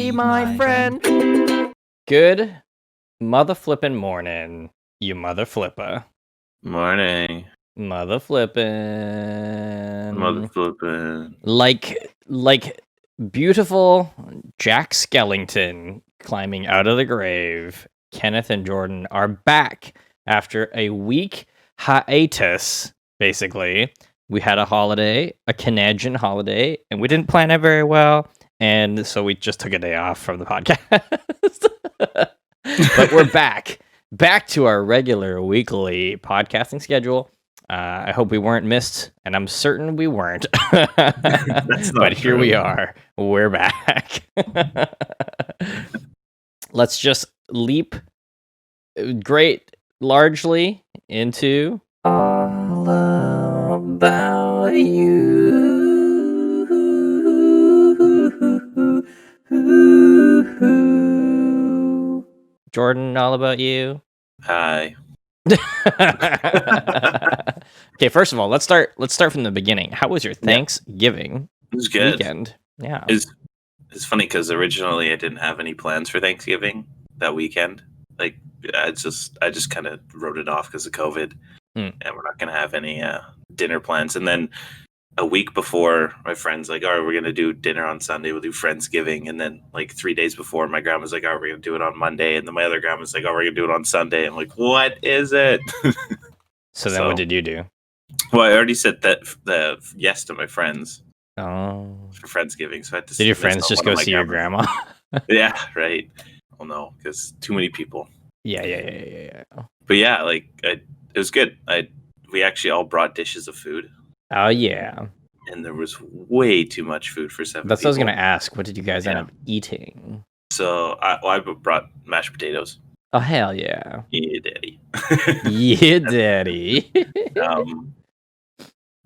be my friend. Good mother flippin' morning, you mother flipper. Morning. Mother flippin'. Mother flippin'. Like beautiful Jack Skellington climbing out of the grave, Kenneth and Jordan are back after a week hiatus, basically. We had a holiday, a Canadian holiday, and we didn't plan it very well, and so we just took a day off from the podcast. But we're back to our regular weekly podcasting schedule. I hope we weren't missed, and I'm certain we weren't. But here we are. We're back. Let's just leap largely into all about you. Jordan, all about you. Hi. Okay, first of all, let's start from the beginning. How was your Thanksgiving weekend? Yeah. It's funny because originally I didn't have any plans for Thanksgiving that weekend. Like I just kind of wrote it off because of COVID, and we're not gonna have any dinner plans. And then a week before, my friend's like, "All right, we're gonna do dinner on Sunday. We'll do Friendsgiving." And then like 3 days before, my grandma's like, "All right, we're gonna do it on Monday." And then my other grandma's like, "Oh, we're gonna do it on Sunday." I'm like, "What is it?" So what did you do? Well, I already said that yes to my friends. Oh. For Friendsgiving, so I had to. Did your friends just go see your grandma? Yeah, right. Well, no, because too many people. Yeah. But yeah, like it was good. We actually all brought dishes of food. Oh yeah. And there was way too much food for 7 That's people. what I was gonna ask. What did you guys end up eating? So I brought mashed potatoes. Oh hell yeah. Yeah, daddy. Yeah, daddy.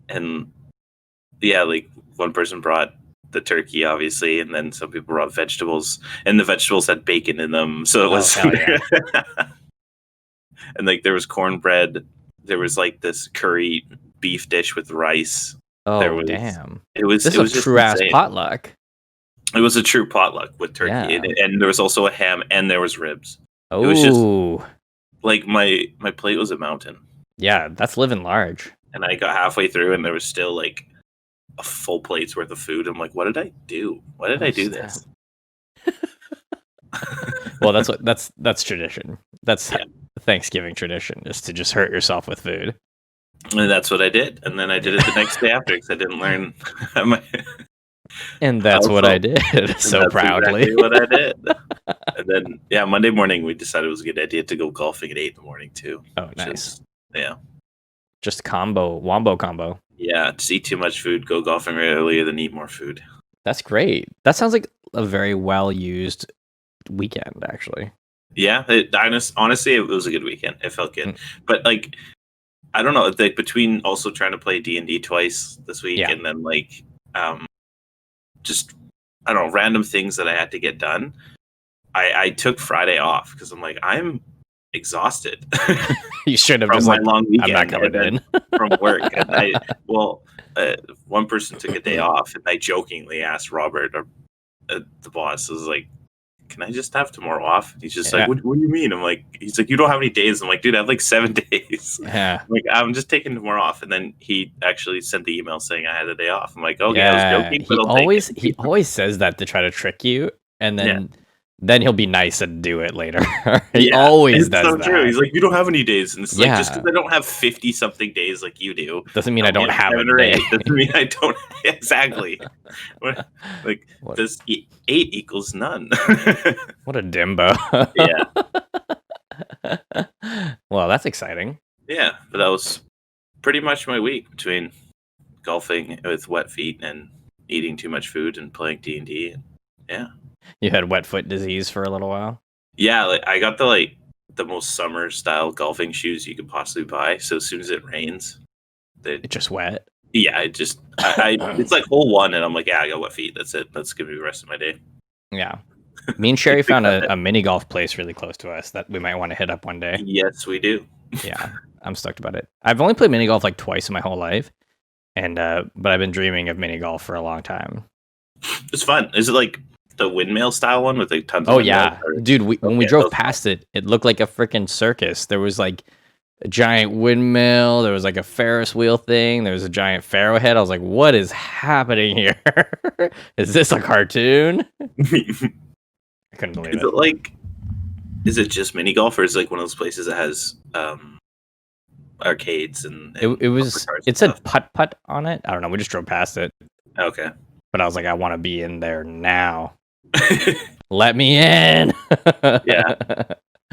And yeah, like one person brought the turkey, obviously, and then some people brought vegetables, and the vegetables had bacon in them, so it was. Hell yeah. And like there was cornbread, there was like this curry beef dish with rice. Oh damn! This is a true ass potluck. It was a true potluck with turkey, and there was also a ham, and there was ribs. Oh, it was just like my plate was a mountain. Yeah, that's living large. And I got halfway through, and there was still like a full plate's worth of food. I'm like, what did I do? Why did I do this? Well, that's tradition. That's Thanksgiving tradition, is to just hurt yourself with food. And that's what I did. And then I did it the next day after because I didn't learn. And that's what I did. So proudly. Exactly what I did. And then Monday morning we decided it was a good idea to go golfing at 8 in the morning too. Oh, nice. Just wombo combo. Yeah, just eat too much food, go golfing earlier, then eat more food. That's great. That sounds like a very well-used weekend, actually. Yeah, honestly, it was a good weekend. It felt good. But, like, I don't know, like, between also trying to play D&D twice this week and then, like, just, I don't know, random things that I had to get done, I took Friday off because I'm like, I'm exhausted. You should have from just my like, long weekend. I'm not coming in from work. And one person took a day off, and I jokingly asked Robert, the boss, I was like, "Can I just have tomorrow off?" He's just like, what do you mean? I'm like, he's like, "You don't have any days." I'm like, "Dude, I have like 7 days." Yeah. Like, I'm just taking tomorrow off. And then he actually sent the email saying I had a day off. I'm like, okay, I was joking, but he always says that to try to trick you, and then he'll be nice and do it later. He always does that. True. He's like, "You don't have any days," and it's like, just because I don't have 50 something days like you do doesn't mean I don't have a day. Doesn't mean I don't. Exactly. Does 8 equals none? What a dimbo. Yeah. Well, that's exciting. Yeah, but that was pretty much my week between golfing with wet feet and eating too much food and playing D&D. Yeah. You had wet foot disease for a little while? Yeah, like I got the most summer style golfing shoes you could possibly buy. So as soon as it rains, it's just wet. Yeah, it's like hole one, and I'm like, I got wet feet. That's it. That's gonna be the rest of my day. Yeah. Me and Sherry found a mini golf place really close to us that we might want to hit up one day. Yes, we do. Yeah, I'm stoked about it. I've only played mini golf like twice in my whole life, and but I've been dreaming of mini golf for a long time. It's fun. Is it like The windmill style one with like tons of Oh windmills? yeah, Or, dude. When we okay, drove those past it, it looked like a freaking circus. There was like a giant windmill. There was like a Ferris wheel thing. There was a giant pharaoh head. I was like, what is happening here? Is this a cartoon? I couldn't believe is it. it like? Is it just mini golf, or is it like one of those places that has arcades and It was. bumper cars It and said stuff? putt putt on it. I don't know. We just drove past it, Okay. but I was like, I want to be in there now. Let me in. Yeah.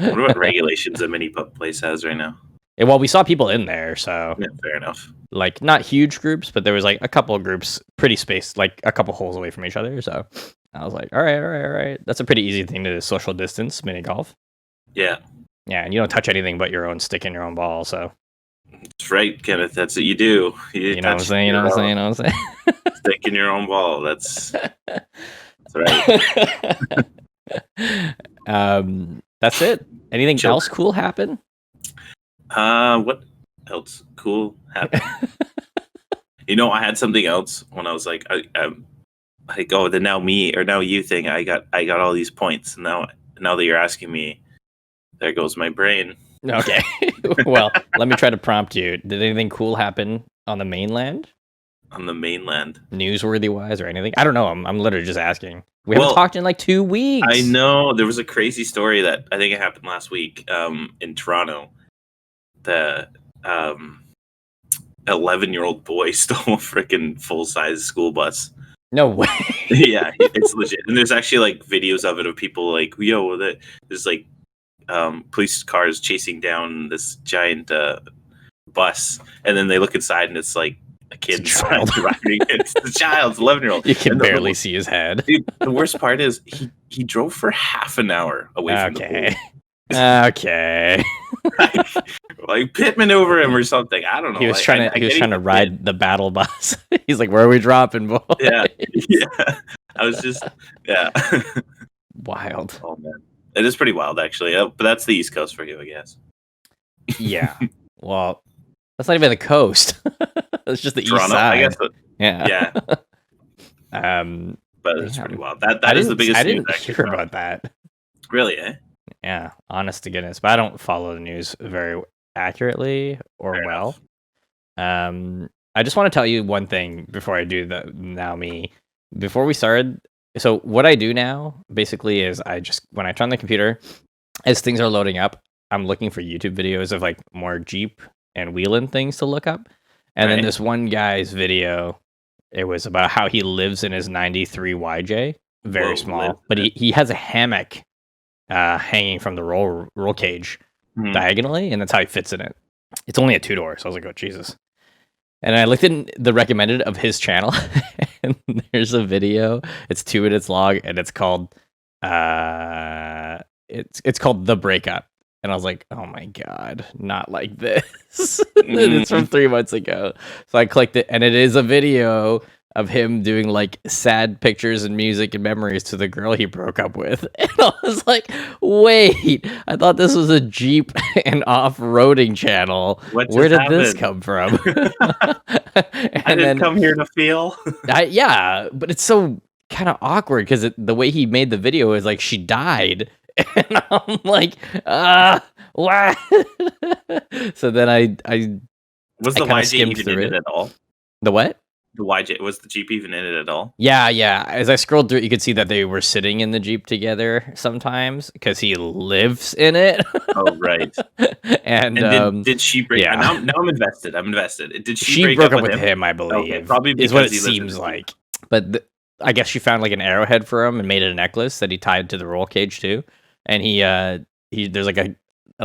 I wonder what regulations a mini putt place has right now. Well, we saw people in there, so Yeah, fair enough. like not huge groups, but there was like a couple of groups pretty spaced, like a couple holes away from each other. So I was like, all right. That's a pretty easy thing to do, social distance mini golf. Yeah. Yeah, and you don't touch anything but your own stick and your own ball. So That's right, Kenneth. That's what you do. you know what I'm saying? You know what I'm saying? Stick in your own ball. That's right. That's it. Anything Chill. else cool happen? What else cool happened? You know, I had something else when I was like, the now me or now you thing. I got all these points. Now that you're asking me, there goes my brain. Okay. Well, let me try to prompt you. Did anything cool happen on the mainland? On the mainland, Newsworthy wise or anything? I don't know. I'm literally just asking. We haven't talked in like 2 weeks. I know there was a crazy story that I think it happened last week in Toronto. The 11-year-old boy stole a freaking full-size school bus. No way. Yeah, it's legit. And there's actually like videos of it of people like, yo, there's like police cars chasing down this giant bus, and then they look inside and it's like a kid driving. It's the child's 11-year-old. You can barely see his head. Dude, the worst part is he drove for half an hour away from the pool. Okay. like pit maneuver him or something. I don't know. He was trying to ride the battle bus. He's like, "Where are we dropping, boy?" Yeah. I was just wild. Oh man, it is pretty wild actually. But that's the East Coast for you, I guess. Yeah. Well, that's not even the coast. It's just the Toronto, east side. I guess. Yeah. But it's pretty wild. That is the biggest. I didn't hear about that. Really, eh? Yeah, honest to goodness. But I don't follow the news very accurately or Fair well. enough. I just want to tell you one thing before I do the now me. Before we started, so what I do now basically is when I turn on the computer, as things are loading up, I'm looking for YouTube videos of like more Jeep and Wheelin things to look up. And then this one guy's video, it was about how he lives in his 93 YJ, very small, but he has a hammock hanging from the roll cage diagonally, and that's how he fits in it. It's only a 2-door, so I was like, oh Jesus. And I looked in the recommended of his channel, and there's a video. It's 2 minutes long, and it's called it's called The Breakup. And I was like, oh my God, not like this. It's from 3 months ago. So I clicked it, and it is a video of him doing like sad pictures and music and memories to the girl he broke up with. And I was like, wait, I thought this was a Jeep and off-roading channel. Where did this come from? I didn't come here to feel. Yeah, but it's so kind of awkward because the way he made the video is like she died. And I'm like, what? So then I was the YJ even in it at all? The what? The YJ, was the Jeep even in it at all? Yeah. As I scrolled through it, you could see that they were sitting in the Jeep together sometimes because he lives in it. Oh, right. And did she break? Yeah. Now I'm invested. Did she broke up with him? I believe. Okay, probably is what it seems like. But I guess she found like an arrowhead for him and made it a necklace that he tied to the roll cage too. And he there's like a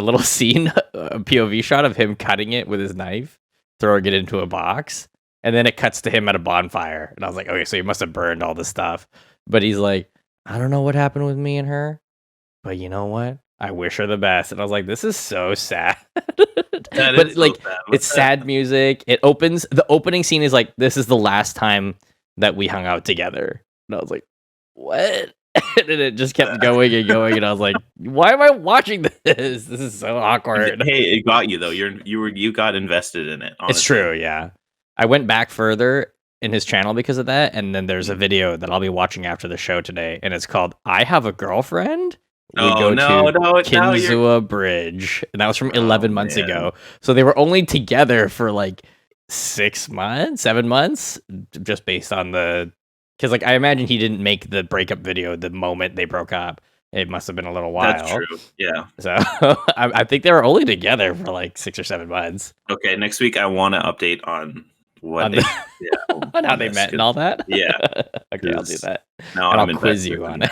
little scene, a POV shot of him cutting it with his knife, throwing it into a box. And then it cuts to him at a bonfire. And I was like, okay, so he must have burned all this stuff. But he's like, I don't know what happened with me and her, but you know what? I wish her the best. And I was like, this is so sad. But like, it's sad music. The opening scene is like, this is the last time that we hung out together. And I was like, what? And it just kept going and going. And I was like, why am I watching this? This is so awkward. Hey, it got you though. You got invested in it. Honestly. It's true. Yeah. I went back further in his channel because of that. And then there's a video that I'll be watching after the show today, and it's called "I Have a Girlfriend." We go to Kinzua Bridge, and that was from 11 months ago. So they were only together for like 6 months, 7 months, just based on because like I imagine he didn't make the breakup video the moment they broke up. It must have been a little while. That's true. Yeah. So I think they were only together for like 6 or 7 months. Okay, next week I want to update on what on how they met and all that. Yeah. Okay, I'll do that. Now and I'll quiz you on it.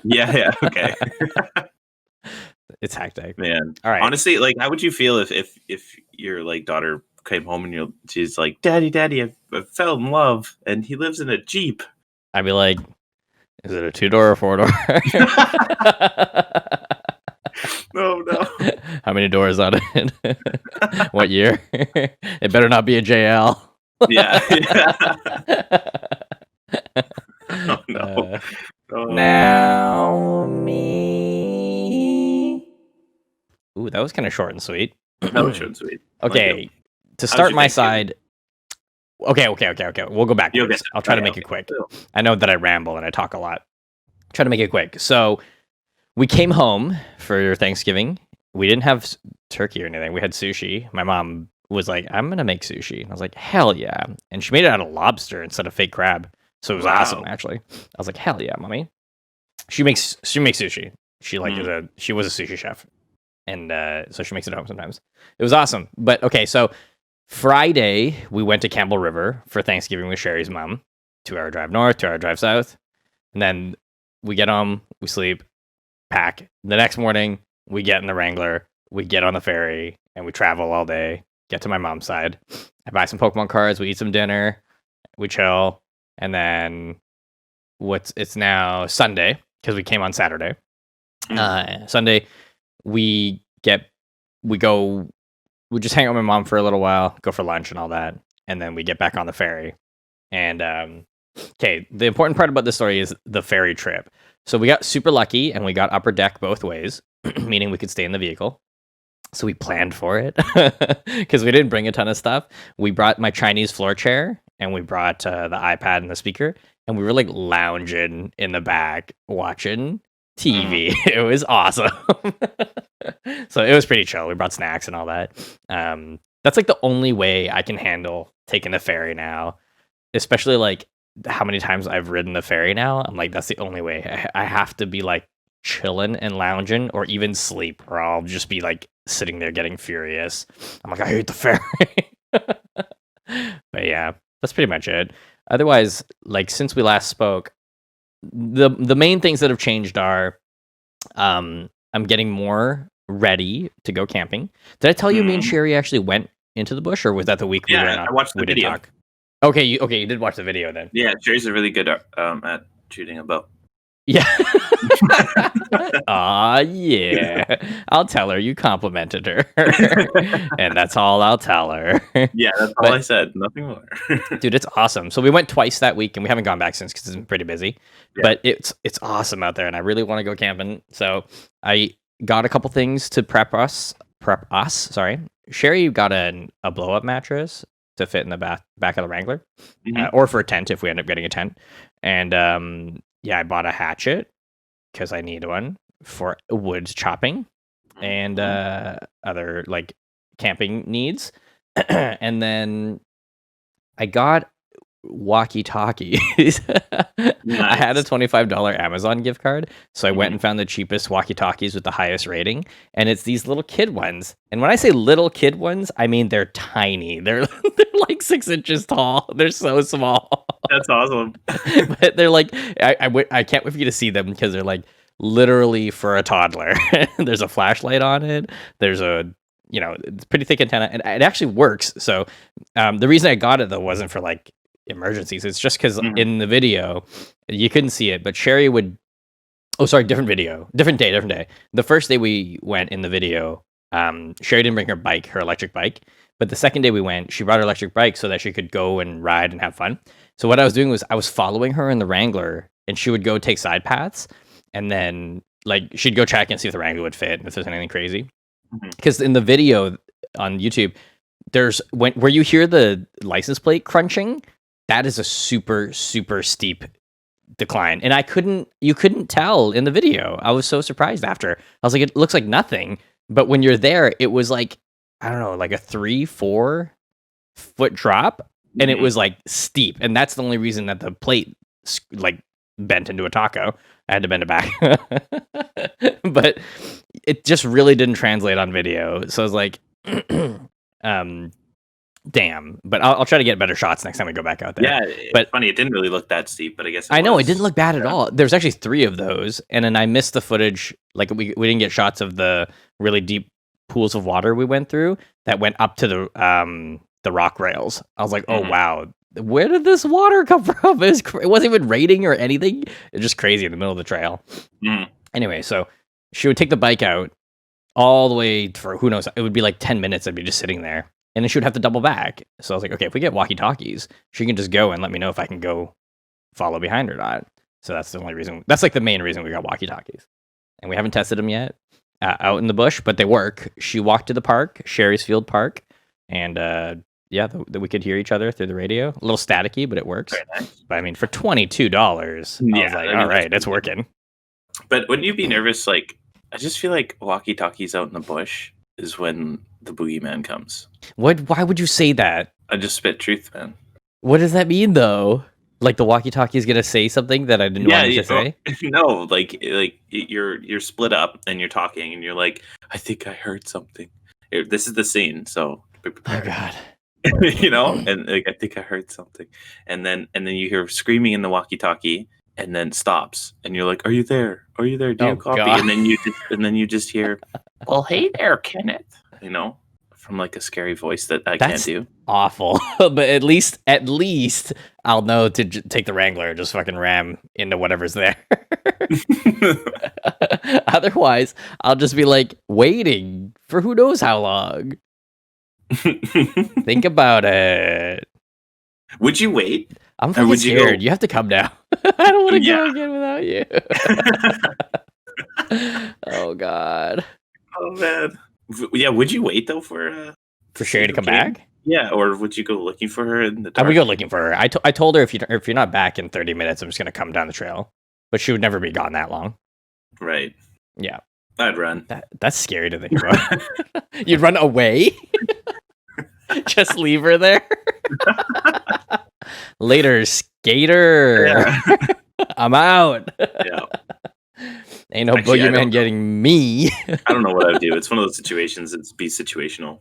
Yeah. Okay. It's hectic, man. All right. Honestly, like, how would you feel if your like daughter came home and she's like, Daddy, I fell in love, and he lives in a Jeep? I'd be like, is it a 2-door or 4-door? No. How many doors on it? What year? It better not be a JL. Yeah. Oh, no. Now me. Ooh, that was kind of short and sweet. That was short and sweet. Okay, to start my side. Okay. We'll go back. I'll try to make it quick. I know that I ramble and I talk a lot. Try to make it quick. So we came home for Thanksgiving. We didn't have turkey or anything. We had sushi. My mom was like, I'm going to make sushi. And I was like, hell yeah. And she made it out of lobster instead of fake crab. So it was awesome, actually. I was like, hell yeah, mommy. She makes sushi. She she was a sushi chef. And so she makes it at home sometimes. It was awesome. But okay, so Friday, we went to Campbell River for Thanksgiving with Sherry's mom. 2-hour drive north, 2-hour drive south. And then we get home, we sleep, pack. The next morning, we get in the Wrangler, we get on the ferry, and we travel all day, get to my mom's side. I buy some Pokemon cards, we eat some dinner, we chill, and then it's now Sunday, because we came on Saturday. Sunday, we just hang out with my mom for a little while, go for lunch and all that, and then we get back on the ferry. And okay, the important part about this story is the ferry trip. So we got super lucky, and we got upper deck both ways, meaning we could stay in the vehicle. So we planned for it because we didn't bring a ton of stuff. We brought my Chinese floor chair, and we brought the iPad and the speaker, and we were like lounging in the back watching TV. It was awesome. So it was pretty chill. We brought snacks and all that. That's like the only way I can handle taking the ferry now, especially like how many times I've ridden the ferry now. I'm like, that's the only way. I have to be like chilling and lounging, or even sleep, or I'll just be like sitting there getting furious. I'm like, I hate the ferry. But yeah, that's pretty much it. Otherwise, like since we last spoke, the main things that have changed are I'm getting more ready to go camping. Did I tell you me and Sherry actually went into the bush, or was that the week we went on? I watched the video. Talk? Okay, you did watch the video then. Yeah, Sherry's are really good at shooting a bow. Yeah. Yeah. I'll tell her you complimented her. And that's all I'll tell her. Yeah, that's all I said. Nothing more. Dude, it's awesome. So we went twice that week, and we haven't gone back since because it's been pretty busy. Yeah. But it's awesome out there, and I really want to go camping. So got a couple things to prep us. Sorry. Sherry got a blow-up mattress to fit in the back of the Wrangler, or for a tent if we end up getting a tent. And I bought a hatchet because I need one for wood chopping and other like camping needs. And then I got walkie-talkies. Nice. I had a $25 Amazon gift card, so I went and found the cheapest walkie-talkies with the highest rating, and it's these little kid ones. And when I say little kid ones, I mean they're tiny. They're like 6 inches tall. They're so small. That's awesome. But they're like, I can't wait for you to see them because they're like literally for a toddler. There's a flashlight on it. There's it's pretty thick antenna, and it actually works. So the reason I got it though wasn't for like emergencies. It's just because in the video you couldn't see it, but Sherry would different day. The first day we went in the video, Sherry didn't bring her electric bike, but the second day we went, she brought her electric bike so that she could go and ride and have fun. So what I was doing was I was following her in the Wrangler, and she would go take side paths, and then like she'd go check and see if the Wrangler would fit and if there's anything crazy. Because in the video on YouTube, there's where you hear the license plate crunching, that is a super, super steep decline. And you couldn't tell in the video. I was so surprised after. I was like, it looks like nothing. But when you're there, it was like, I don't know, like a 3-4 foot drop. And it was like steep. And that's the only reason that the plate like bent into a taco. I had to bend it back. But it just really didn't translate on video. So I was like, damn. But I'll try to get better shots next time we go back out there. Yeah, but funny, it didn't really look that steep, but I guess I know it didn't look bad at all. There's actually 3 of those, and then I missed the footage. Like we didn't get shots of the really deep pools of water we went through that went up to the rock rails. I was like, oh wow, where did this water come from? It wasn't even raining or anything. It's just crazy in the middle of the trail. Anyway, so she would take the bike out all the way for who knows. It would be like 10 minutes. I'd be just sitting there. And then she would have to double back. So I was like, okay, if we get walkie-talkies, she can just go and let me know if I can go follow behind or not. So that's the only reason. That's like the main reason we got walkie-talkies. And we haven't tested them yet out in the bush, but they work. She walked to the park, Sherry's Field Park. And we could hear each other through the radio. A little staticky, but it works. Nice. But I mean, for $22, I was like, all right, it's working. But wouldn't you be nervous? Like, I just feel like walkie-talkies out in the bush is when the boogeyman comes. Why would you say that? I just spit truth, man. What does that mean, though? Like the walkie-talkie is gonna say something that I didn't want it to say? No, like you're split up and you're talking and you're like, I think I heard something. This is the scene, so oh god. And like, I think I heard something, and then you hear screaming in the walkie-talkie, and then stops, and you're like, "Are you there? Are you there? Do you have coffee?" God. And then you just hear, "Well, hey there, Kenneth." From like a scary voice that I can't do. Awful, but at least I'll know to take the Wrangler and just fucking ram into whatever's there. Otherwise, I'll just be like waiting for who knows how long. Think about it. Would you wait? I'm fucking scared. You have to come now. I don't want to go again without you. Oh god. Oh man. Yeah, would you wait though for Sherry to come back? Yeah, or would you go looking for her in the dark? I would go looking for her. I told her if you're not back in 30 minutes, I'm just gonna come down the trail. But she would never be gone that long. Right. Yeah. I'd run. That's scary to think about. You'd run away? Just leave her there? Later, skater. Yeah. I'm out. Yeah. Ain't no boogeyman getting me. I don't know what I would do. It's one of those situations. It's be situational.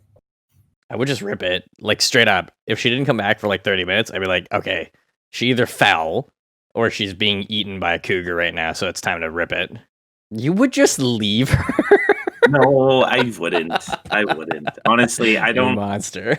I would just rip it, like straight up. If she didn't come back for like 30 minutes, I'd be like, okay, she either fell or she's being eaten by a cougar right now, so it's time to rip it. You would just leave her? No, I wouldn't. Honestly, I don't. You're a monster.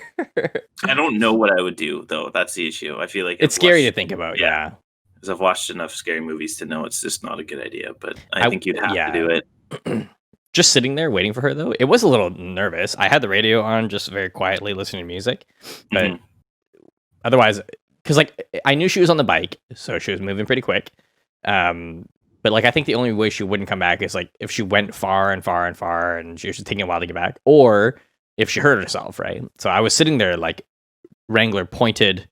I don't know what I would do, though. That's the issue. I feel like it's scary to think about. Yeah. Because I've watched enough scary movies to know it's just not a good idea. But I think you'd have to do it. Just sitting there waiting for her, though, it was a little nervous. I had the radio on, just very quietly listening to music. But otherwise, because like I knew she was on the bike, so she was moving pretty quick. But like I think the only way she wouldn't come back is like if she went far and far and far, and she was just taking a while to get back, or if she hurt herself, right? So I was sitting there like Wrangler pointed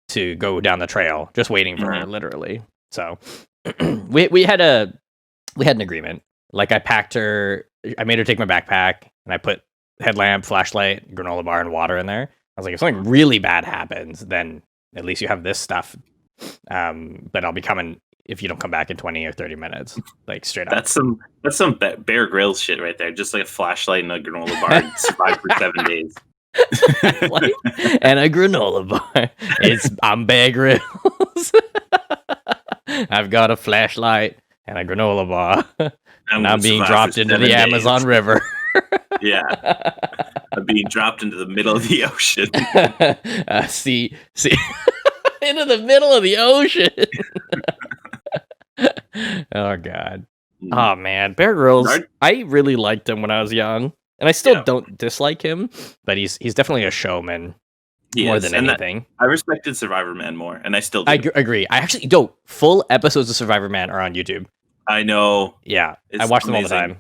to go down the trail, just waiting for her, literally. So we had an agreement. Like I made her take my backpack, and I put headlamp, flashlight, granola bar, and water in there. I was like, if something really bad happens, then at least you have this stuff. But I'll be coming if you don't come back in 20 or 30 minutes, like straight up. That's some Bear Grylls shit right there. Just like a flashlight and a granola bar and survive for 7 days. And a granola bar. I'm Bear Grylls. I've got a flashlight and a granola bar. And I'm being dropped into the Amazon River. Yeah. I'm being dropped into the middle of the ocean. See, into the middle of the ocean. Oh god. Oh man, Bear Grylls. I really liked him when I was young, and I still don't dislike him, but he's definitely a showman more than anything. I respected Survivor Man more, and I still do. I agree. I actually don't. Full episodes of Survivor Man are on YouTube. I know. Yeah, I watch them all the time.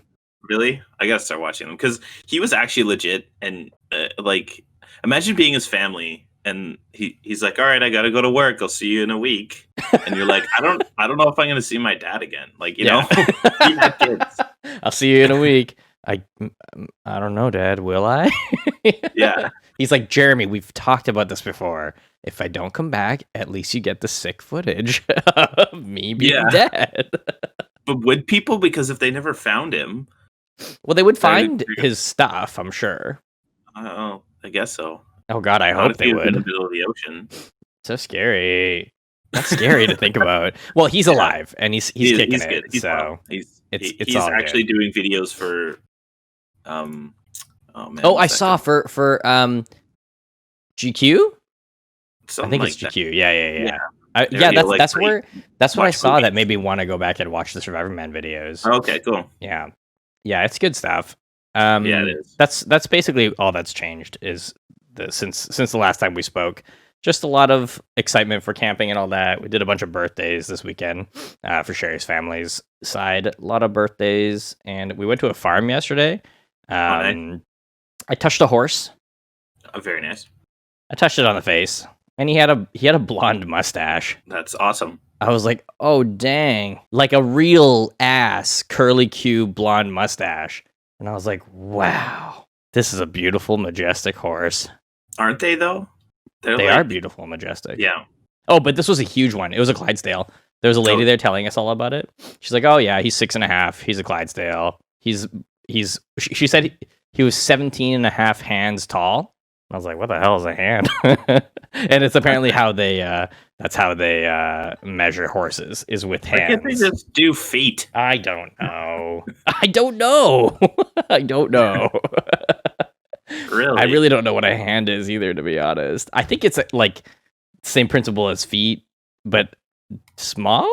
Really? I gotta start watching them because he was actually legit, and like, imagine being his family and he's like, all right, I got to go to work. I'll see you in a week. And you're like, I don't know if I'm going to see my dad again. Like, you know, he had kids. I'll see you in a week. I don't know, Dad. Will I? Yeah. He's like, Jeremy, we've talked about this before. If I don't come back, at least you get the sick footage of me being dead. But would people? Because if they never found him, well, they would find his stuff, I'm sure. Oh, I guess so. Oh God, I hope they would. In the middle of the ocean. So scary. That's scary to think about. Well, he's alive and he's kicking it. Good. He's so he's all actually good. doing videos for oh man. Oh, I saw for GQ? Something I think like it's GQ. Yeah. That's what I saw that made me want to go back and watch the Survivor Man videos. Okay, cool. Yeah, it's good stuff. Yeah, it is. That's basically all that's changed is since the last time we spoke. Just a lot of excitement for camping and all that. We did a bunch of birthdays this weekend for Sherry's family's side. A lot of birthdays, and we went to a farm yesterday. Nice. I touched a horse. Oh, very nice. I touched it on the face, and he had a blonde mustache. That's awesome. I was like, oh dang, like a real ass curly Q blonde mustache. And I was like, wow, this is a beautiful, majestic horse. Aren't they though? They are beautiful and majestic. Yeah. Oh, but this was a huge one. It was a Clydesdale. There was a lady there telling us all about it. She's like, oh yeah, he's 6.5. He's a Clydesdale. She said he was 17.5 hands tall. I was like, what the hell is a hand? And it's apparently how that's how they measure horses is with hands. Why can't they just do feet? I don't know. I don't know. Really? I really don't know what a hand is either, to be honest. I think it's like same principle as feet, but smaller?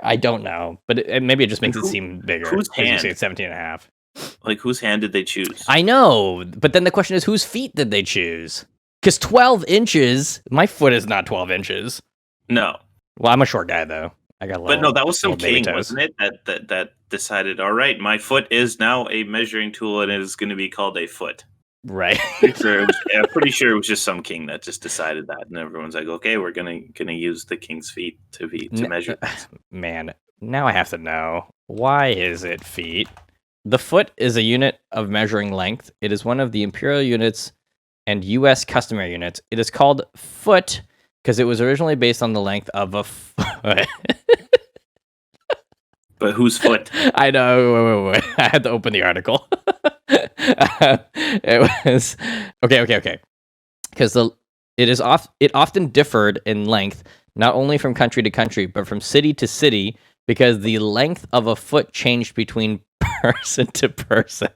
I don't know. But maybe it just makes it seem bigger. Whose hand? You say 17.5. Like, whose hand did they choose? I know, but then the question is, whose feet did they choose? Because 12 inches, my foot is not 12 inches. No. Well, I'm a short guy, though. I got but no, that was some king, wasn't it? That decided, all right, my foot is now a measuring tool, and it is going to be called a foot. Right. I'm pretty sure it was just some king that just decided that, and everyone's like, okay, we're gonna use the king's feet to measure this. Man, now I have to know, why is it feet? The foot is a unit of measuring length. It is one of the imperial units and U.S. customary units. It is called foot because it was originally based on the length of a foot. But whose foot? I know. Wait. I had to open the article. It was okay. Because it often differed in length, not only from country to country, but from city to city, because the length of a foot changed between person to person.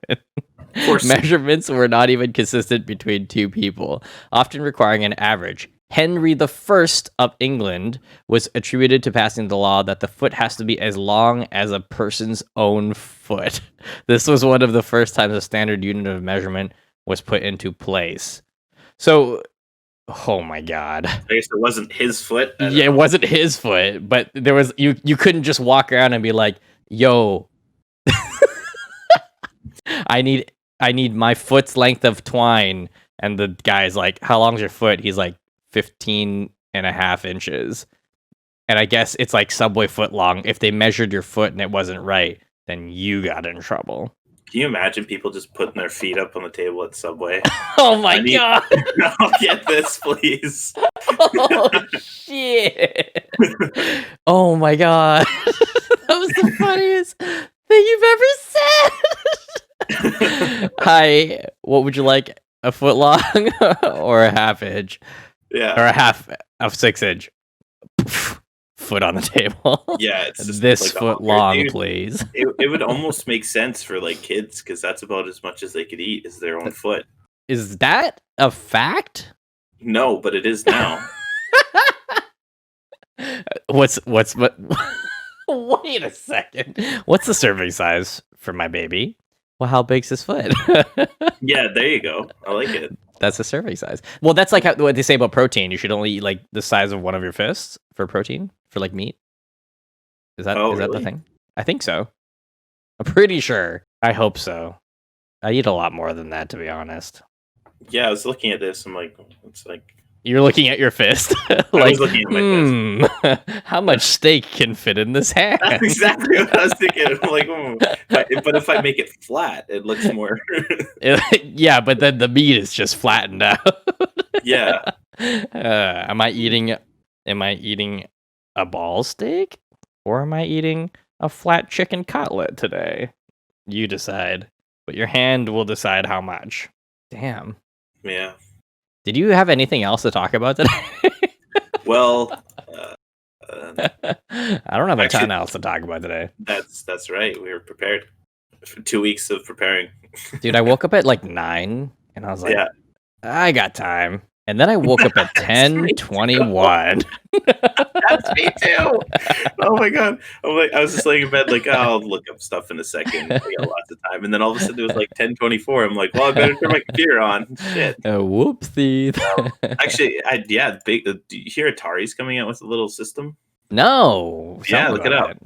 Measurements were not even consistent between two people, often requiring an average. Henry I of England was attributed to passing the law that the foot has to be as long as a person's own foot. This was one of the first times a standard unit of measurement was put into place. So, oh my God. I guess it wasn't his foot. Yeah, it wasn't his foot, but there was you couldn't just walk around and be like, yo, I need my foot's length of twine. And the guy's like, how long's your foot? He's like, 15.5 inches. And I guess it's like Subway foot long. If they measured your foot and it wasn't right, then you got in trouble. Can you imagine people just putting their feet up on the table at Subway? Oh my God. I'll get this, please. Oh, shit. Oh my God. That was the funniest thing you've ever said. Hi, what would you like? A foot long or a half inch? Yeah. Or a half of 6 inch. Foot on the table. Yeah, it's just this like foot long, please. It would almost make sense for like kids because that's about as much as they could eat is their own foot. Is that a fact? No, but it is now. What's wait a second. What's the serving size for my baby? Well, how big's his foot? Yeah, there you go. I like it. That's the serving size. Well, that's like what they say about protein. You should only eat like the size of one of your fists for protein, for like meat. Is that that the thing? I think so. I'm pretty sure. I hope so. I eat a lot more than that, to be honest. Yeah, I was looking at this. I'm like, it's like You're looking at your fist. I was looking at my fist. How much steak can fit in this hand? That's exactly what I was thinking. I'm like, but if I make it flat, it looks more. Yeah, but then the meat is just flattened out. Yeah. Am I eating a ball steak, or am I eating a flat chicken cutlet today? You decide, but your hand will decide how much. Damn. Yeah. Did you have anything else to talk about today? Well, I don't have a ton else to talk about today. That's right. We were prepared for 2 weeks of preparing. Dude, I woke up at like 9, and I was like, Yeah. I got time. And then I woke up at 10:21. That's me too. Oh my god! I was just laying in bed, like, oh, I'll look up stuff in a second. I got lots of time, and then all of a sudden it was like 10:24. I'm like, well, I better turn my computer on. Shit. Whoopsie. Actually, do you hear Atari's coming out with a little system? No. Yeah, look it up.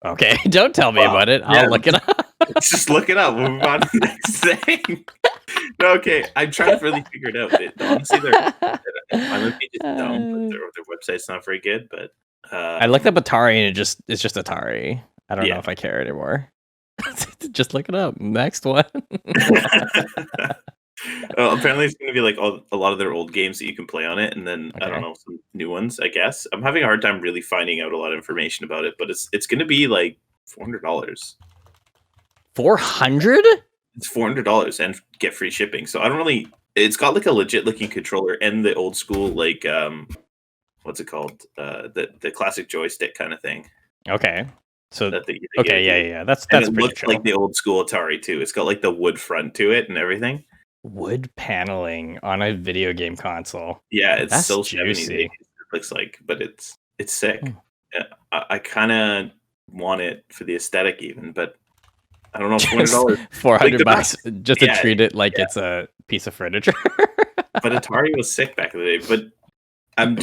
Okay, don't tell me about it. I'll look it up. Just look it up. We'll move on to the next thing. Okay, I'm trying to really figure it out. Honestly, my page is dumb. Their website's not very good, but I looked up Atari and it's just Atari. I don't know if I care anymore. Just look it up. Next one. Apparently, it's going to be like a lot of their old games that you can play on it, and then I don't know, some new ones. I guess I'm having a hard time really finding out a lot of information about it, but it's going to be like $400. $400? It's $400 and get free shipping. So I don't really. It's got like a legit looking controller and the old school like what's it called? The classic joystick kind of thing. Okay. So okay, yeah. That's and it pretty looks chill. like the old school Atari too. It's got like the wood front to it and everything. Wood paneling on a video game console. Yeah, it's That's so juicy. It looks like, but it's sick. Yeah, I kind of want it for the aesthetic even, but I don't know, $400. $400 just to treat it like it's a piece of furniture. But Atari was sick back in the day. But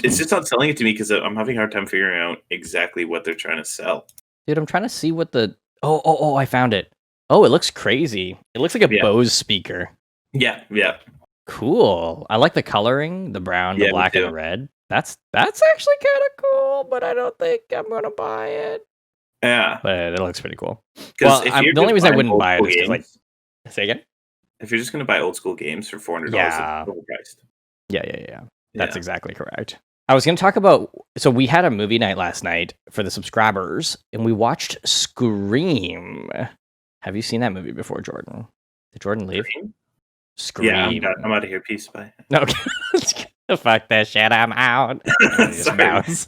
it's just not selling it to me because I'm having a hard time figuring out exactly what they're trying to sell. Dude, I'm trying to see what the... Oh, I found it. Oh, it looks crazy. It looks like a Bose speaker. Yeah. Cool. I like the coloring, the brown, the black, and the red. That's actually kind of cool, but I don't think I'm going to buy it. Yeah. But it looks pretty cool. Well, the only reason I wouldn't buy it is because, like... Say again? If you're just going to buy old school games for $400, it's overpriced. Yeah. That's exactly correct. I was going to talk about... So we had a movie night last night for the subscribers, and we watched Scream. Have you seen that movie before, Jordan? Did Jordan leave? Scream. Yeah, I'm out of here. Peace. Bye. Okay. Fuck that shit. I'm out. Just bounce.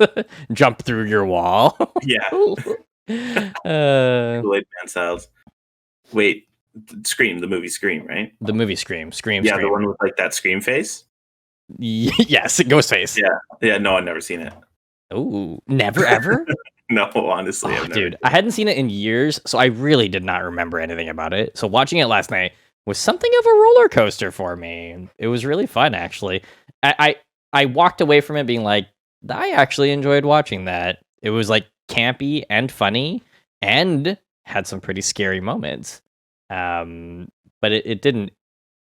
Jump through your wall. Yeah. Kool-Aid Man styles. Wait, Scream, the movie Scream, right? The movie Scream. Yeah, Scream. the one with like that Scream face? Yes, Ghostface. Yeah, no, I've never seen it. Oh, never ever? No, honestly, dude, I hadn't seen it in years, so I really did not remember anything about it. So watching it last night was something of a roller coaster for me. It was really fun, actually. I walked away from it being like, I actually enjoyed watching that. It was like campy and funny and had some pretty scary moments. But it didn't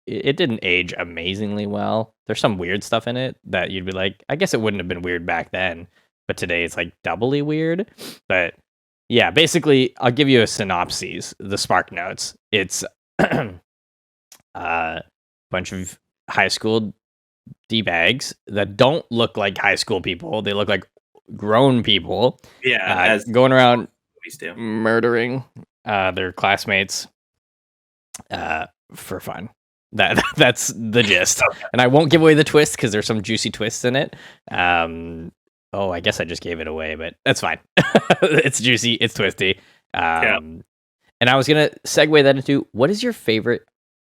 age amazingly well. There's some weird stuff in it that you'd be like, I guess it wouldn't have been weird back then, but today it's like doubly weird. But yeah, basically, I'll give you a synopsis, the Spark Notes. It's a bunch of high school D-bags that don't look like high school people. They look like grown people. Yeah, going around murdering their classmates for fun. That's the gist. And I won't give away the twist because there's some juicy twists in it. I guess I just gave it away, but that's fine. It's juicy, it's twisty. And I was gonna segue that into, what is your favorite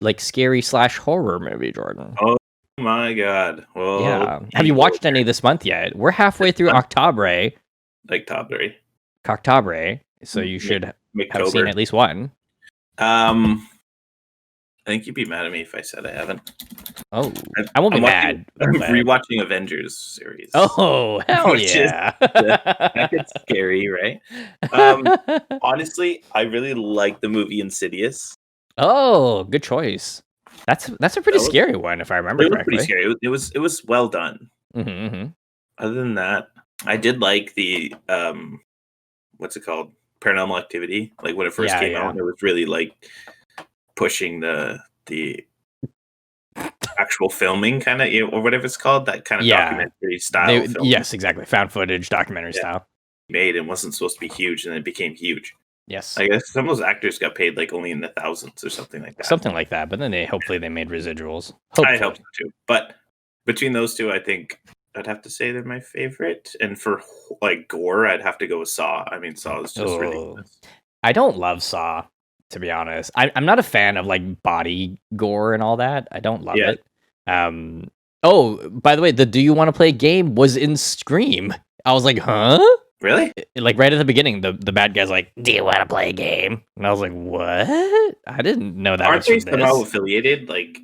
like scary / horror movie, Jordan? Oh my god. Well, yeah. Have you watched any this month yet? We're halfway through October. Like October. So you should have seen at least one. I think you'd be mad at me if I said I haven't. Oh, I won't be mad. I'm rewatching Avengers series. Oh, hell yeah. That gets scary, right? Honestly, I really like the movie Insidious. Oh, good choice. That's a pretty scary one, if I remember It was correctly. pretty scary. It was well done. Mm-hmm. Other than that, I did like the what's it called? Paranormal Activity. Like when it first came out, it was really like pushing the actual filming kind of, or whatever it's called, that kind of documentary style film. Yes, exactly. Found footage, documentary style. Made and wasn't supposed to be huge, and it became huge. Yes. I guess some of those actors got paid like only in the thousands or something like that. Something like that. But then hopefully they made residuals. I hope so too. But between those two, I think I'd have to say they're my favorite. And for like gore, I'd have to go with Saw. I mean, Saw is just ridiculous. I don't love Saw, to be honest. I'm not a fan of like body gore and all that. I don't love it. Oh, by the way, the "Do you want to play" game was in Scream. I was like, huh? Really? Like right at the beginning, the bad guy's like, "Do you want to play a game?" And I was like, "What? I didn't know that." Aren't they somehow affiliated, like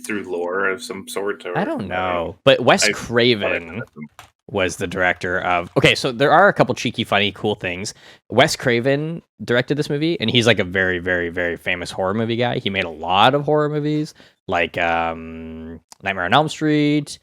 through lore of some sort? Or I don't know. But Wes Craven was the director of. Okay, so there are a couple cheeky, funny, cool things. Wes Craven directed this movie, and he's like a very, very, very famous horror movie guy. He made a lot of horror movies, like Nightmare on Elm Street,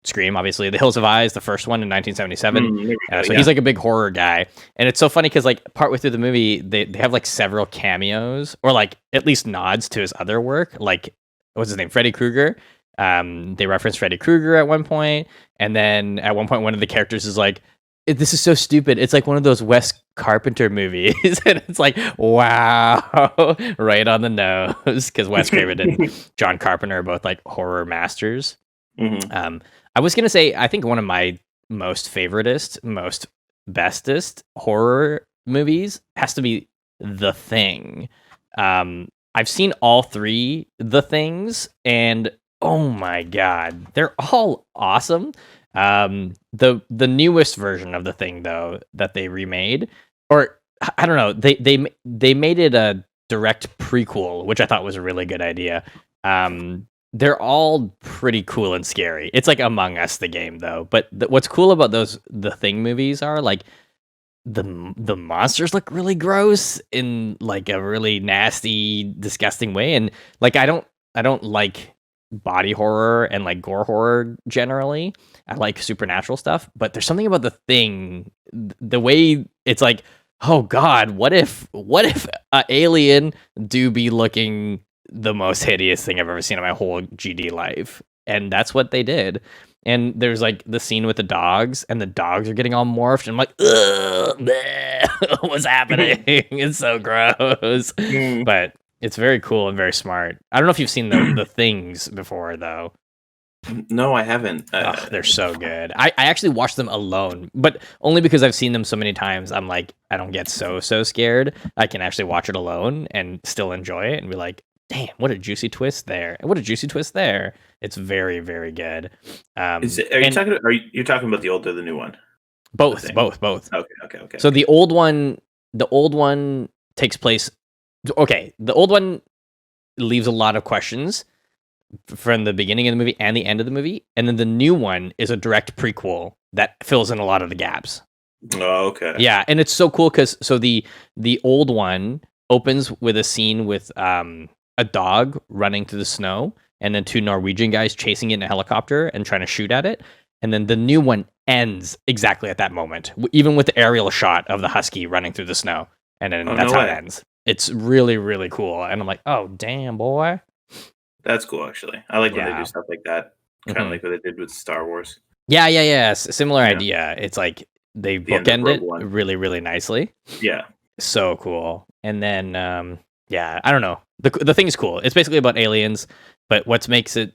Scream, obviously, The Hills of Eyes, the first one in 1977. So he's like a big horror guy, and it's so funny because like partway through the movie, they have like several cameos or like at least nods to his other work. Like what's his name, Freddy Krueger. They reference Freddy Krueger at one point, and then at one point, one of the characters is like, "This is so stupid. It's like one of those Wes Carpenter movies," and it's like, wow, right on the nose, because Wes Craven and John Carpenter are both like horror masters. Mm-hmm. I was gonna say, I think one of my most favoritist, most bestest horror movies has to be The Thing. I've seen all three The Things, and oh my god, they're all awesome. The newest version of The Thing, though, that they remade, or I don't know, they made it a direct prequel, which I thought was a really good idea. They're all pretty cool and scary. It's like Among Us, the game, though. But what's cool about The Thing movies are like the monsters look really gross in like a really nasty, disgusting way, and like I don't like body horror and like gore horror generally. I like supernatural stuff, but there's something about The Thing, the way it's like, oh god, what if an alien do be looking the most hideous thing I've ever seen in my whole GD life, and that's what they did. And there's like the scene with the dogs, and the dogs are getting all morphed, and I'm like, ugh, bleh, what's happening? It's so gross. But it's very cool and very smart. I don't know if you've seen the Things before, though. No, I haven't. They're so good. I actually watched them alone, but only because I've seen them so many times. I'm like, I don't get so scared. I can actually watch it alone and still enjoy it and be like, damn, what a juicy twist there. What a juicy twist there. It's very, very good. Are you talking about the old or the new one? Both. Okay. So the old one takes place. Okay, the old one leaves a lot of questions from the beginning of the movie and the end of the movie, and then the new one is a direct prequel that fills in a lot of the gaps. Oh, okay. Yeah, and it's so cool because the old one opens with a scene with a dog running through the snow, and then two Norwegian guys chasing it in a helicopter and trying to shoot at it. And then the new one ends exactly at that moment, even with the aerial shot of the husky running through the snow. And then that's how it ends. It's really, really cool. And I'm like, oh, damn, boy. That's cool, actually. I like when they do stuff like that. Kind of like what they did with Star Wars. Yeah. Similar idea. It's like they bookend it really, really nicely. Yeah. So cool. And then, I don't know. The thing is cool. It's basically about aliens, but what makes it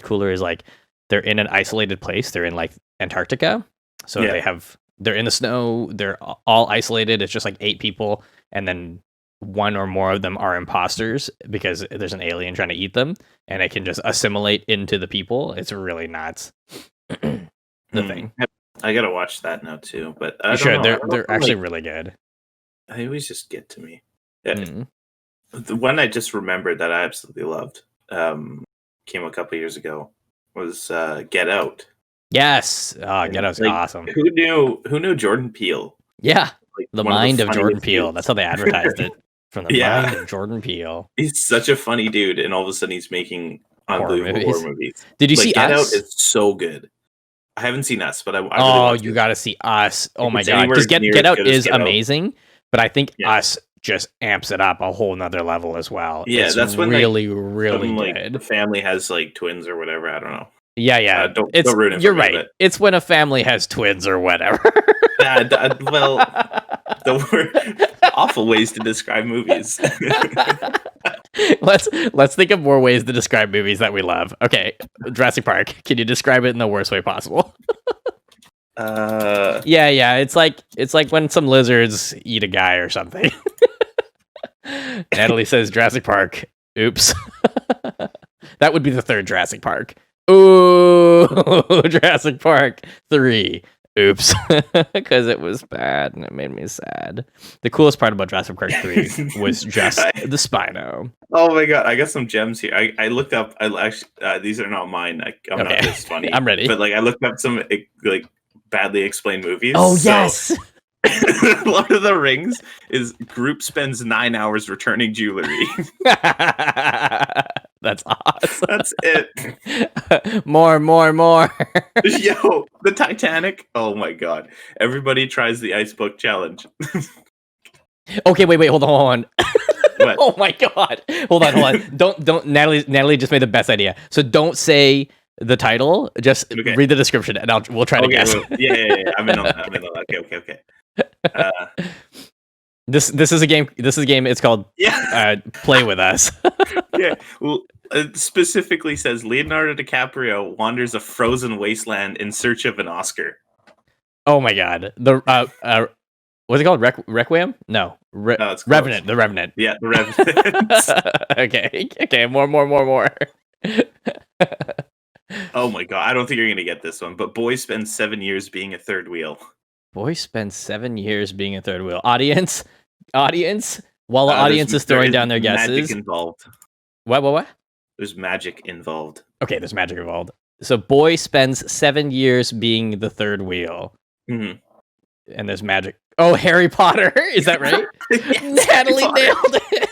cooler is like they're in an isolated place. They're in like Antarctica. So they're in the snow. They're all isolated. It's just like 8 people. And then one or more of them are imposters because there's an alien trying to eat them, and it can just assimilate into the people. It's really nuts. The Thing. I gotta watch that now too, but they're actually really good. They always just get to me. Yeah. The one I just remembered that I absolutely loved came a couple years ago was Get Out. Yes, Get Out's awesome. Who knew Jordan Peele? Yeah, like the mind of Jordan Peele. That's how they advertised it. from the mind of Jordan Peele. He's such a funny dude, and all of a sudden he's making unbelievable horror movies. Did you see Get Us? Out is so good. I haven't seen Us, but I really want to. You got to see Us. Oh my god, because Get Out is amazing, but I think Us just amps it up a whole nother level as well. Yeah, it's that's when really good. Like, the family has like twins or whatever. I don't know. Yeah. Don't ruin it. You're right. It's when a family has twins or whatever. Well, awful ways to describe movies. Let's think of more ways to describe movies that we love. Okay, Jurassic Park. Can you describe it in the worst way possible? Yeah. It's like when some lizards eat a guy or something. Natalie says Jurassic Park. Oops. That would be the third Jurassic Park. Ooh, Jurassic Park 3. Oops, because it was bad and it made me sad. The coolest part about Jurassic Park 3 was just the Spino. Oh my god, I got some gems here. I looked up. I actually these are not mine. I'm not this funny. I'm ready. But like, I looked up some like badly explained movies. Oh yes. Lord of the Rings is group spends 9 hours returning jewelry. That's awesome. That's it. More. Yo, the Titanic. Oh my god. Everybody tries the ice book challenge. Okay, wait, hold on. What? Oh my god. Hold on. Don't Natalie just made the best idea. So don't say the title, just read the description and we'll try to guess. Yeah. I'm in on that. Okay. This is a game. It's called Play With Us. Yeah. Well, it specifically says Leonardo DiCaprio wanders a frozen wasteland in search of an Oscar. Oh my god. The what's it called? Requiem? No. It's Revenant. The Revenant. Yeah, the Revenant. Okay. More. Oh my god. I don't think you're gonna get this one. But boy spends 7 years being a third wheel. Boy spends 7 years being a third wheel. Audience. While the audience is throwing down their guesses. Magic involved. What? There's magic involved. Okay, there's magic involved. So boy spends 7 years being the third wheel. Mm-hmm. And there's magic. Oh, Harry Potter. Is that right? Yes, Natalie nailed it.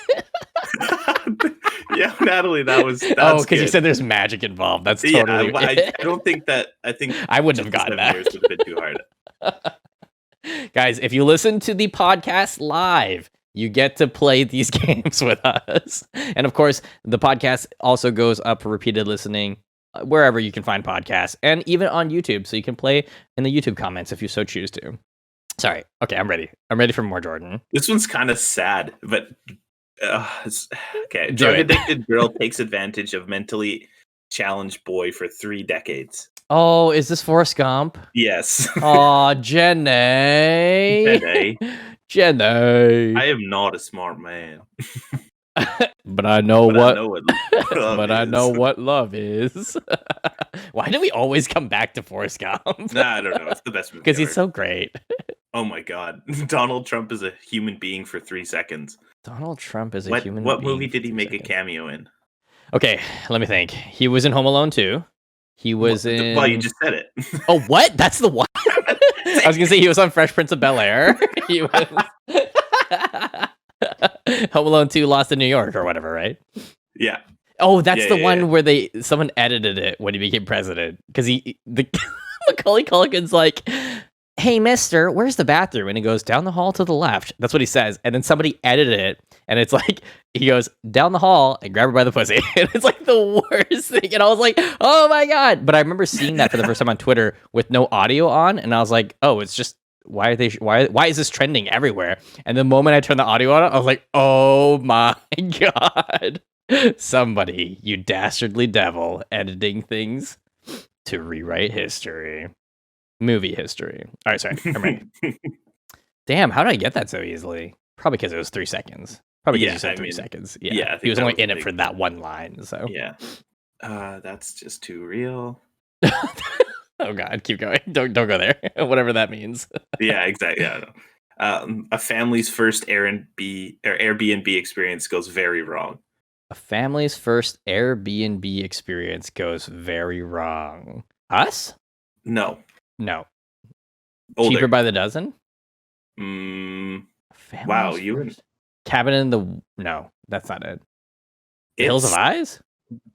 Yeah, Natalie, that's because you said there's magic involved. That's totally. I don't think that. I think I wouldn't have gotten that. Years would have been too hard. Guys, if you listen to the podcast live, you get to play these games with us. And of course, the podcast also goes up for repeated listening wherever you can find podcasts, and even on YouTube, so you can play in the YouTube comments if you so choose to. Sorry. Okay, I'm ready. I'm ready for more, Jordan. This one's kind of sad, but okay. Drug-addicted girl takes advantage of mentally challenged boy for 3 decades. Oh, is this Forrest Gump? Yes. Oh, Jenny. I am not a smart man. But I know what I know what love is. Why do we always come back to Forrest Gump? Nah, I don't know. It's the best movie. Because he's so great. Oh my god. Donald Trump is a human being for 3 seconds. Donald Trump is a human being. What movie did he make a cameo in? Okay, let me think. He was in Home Alone 2. He was in... Well, you just said it. Oh, what? That's the one? I was going to say he was on Fresh Prince of Bel-Air. He was... Home Alone 2 Lost in New York or whatever, right? Yeah. Oh, that's the one where someone edited it when he became president. Because Macaulay Culkin's like... Hey, mister, where's the bathroom? And he goes, down the hall to the left. That's what he says. And then somebody edited it. And it's like, he goes, down the hall and grab her by the pussy. And it's like the worst thing. And I was like, oh my God. But I remember seeing that for the first time on Twitter with no audio on. And I was like, oh, it's just, why is this trending everywhere? And the moment I turned the audio on, I was like, oh my God. Somebody, you dastardly devil, editing things to rewrite history. Movie history. All right, sorry. I'm ready. Damn, how did I get that so easily? Probably because it was 3 seconds. Probably because you said 3 seconds. Yeah, he was only in it for that one line. So yeah, that's just too real. Oh God, keep going. Don't go there. Whatever that means. Yeah, exactly. Yeah, a family's first Airbnb experience goes very wrong. A family's first Airbnb experience goes very wrong. Us? No. Older. Cheaper by the dozen? Wow, you Cabin in the... No, that's not it. Hills of Eyes?